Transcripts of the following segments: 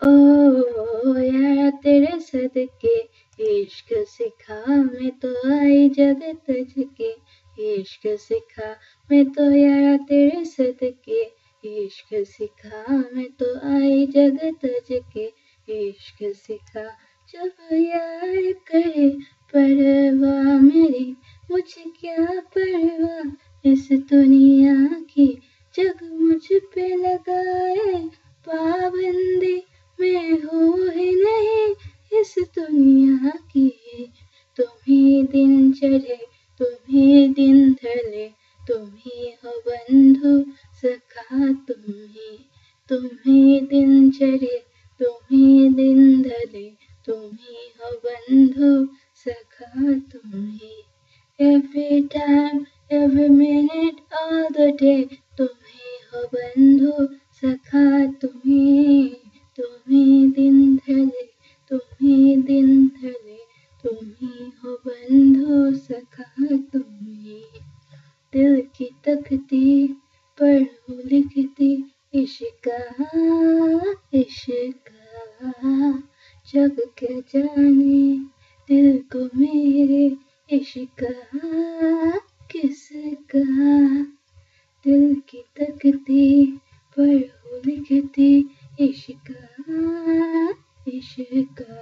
ओ यारा तेरे सदके इश्क सिखा, मैं तो आई जग तज के इश्क सिखा, मैं तो यारा तेरे सदके इश्क सिखा, मैं तो आई जग तज के इश्क सिखा। जब यार करे परवाह मेरी, मुझे क्या परवाह इस दुनिया की, जग मुझ पे लगाए पाबंदी, मैं हूँ ही नहीं इस दुनिया की। तुम ही दिन चढ़े तुम ही दिन ढले, तुम ही हो बंधु सखा, तुम ही दिन चढ़े तुम ही दिन ढले, तुम ही हो बंधु सखा तुम ही। Every time, every minute, all the day, तुम ही हो बंधु सखा तुम ही दिन ढले, तुम ही दिन ढले, तुम ही हो बंधु सखा तुम ही। दिल की तकती पर हो लिखती इश्का, इश्का, जग क्या जाने दिल को मेरे इश्का किसका। दिल की तकती पर हो लिखती इश्का, इश्का,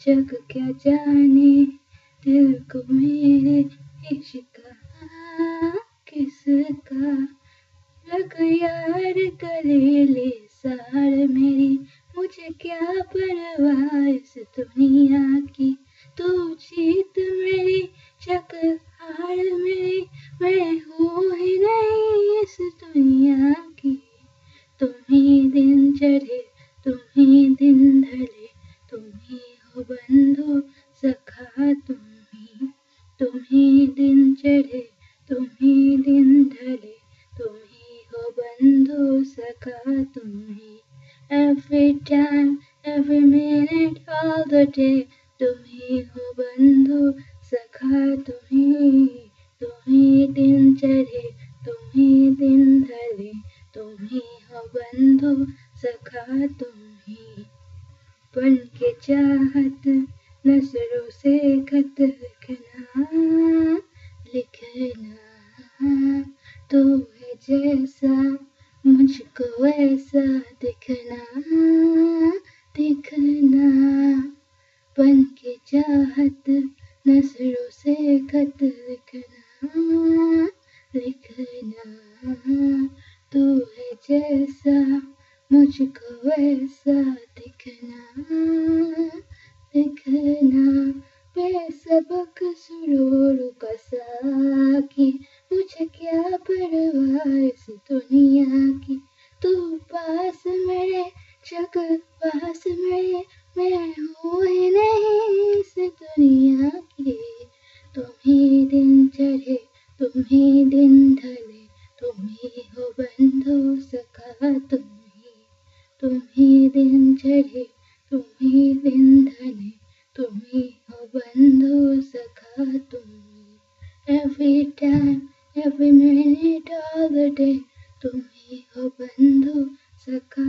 जग क्या जाने दिल को मेरे इश्का किसका। लग यार गले ले सार मेरी, मुझे क्या परवाह इस दुनिया की, तू जीत मेरी जग हार मेरी, मैं हूँ ही नहीं इस दुनिया की। तुम ही दिन चढ़े तुम ही दिन ढले, तुम ही हो बंधु सखा तुम ही दिन चढ़े तुम ही दिन ढले, तुम ही हो बंधु सखा तुम ही। Every time, every minute, all the day, तुम ही हो बंधु सखा तुम ही दिन चढ़े तुम ही दिन ढले, तुम ही हो बंधु सखा तुम ही। बन के चाहत नजरों से खत लिखना, लिखना, तू है जैसा मुझको वैसा दिखना, दिखना। बन के चाहत नजरों से खत लिखना, लिखना, तू है जैसा मुझको वैसा दिखना, दिखना। बेसबक सुरूर का साकी, मुझे क्या परवाह इस दुनिया की, तू पास मेरे जग पास मेरे, मैं हूँ ही नहीं इस दुनिया की। तुम ही दिन चढ़े तुम ही दिन ढले, तुम ही हो बंधु सखा तुम ही दिन चढ़े तुम ही दिन ढले, तुम ही हो बंधु सखा तुम ही। Every time, every minute, all the day, तुम ही हो बंधु सखा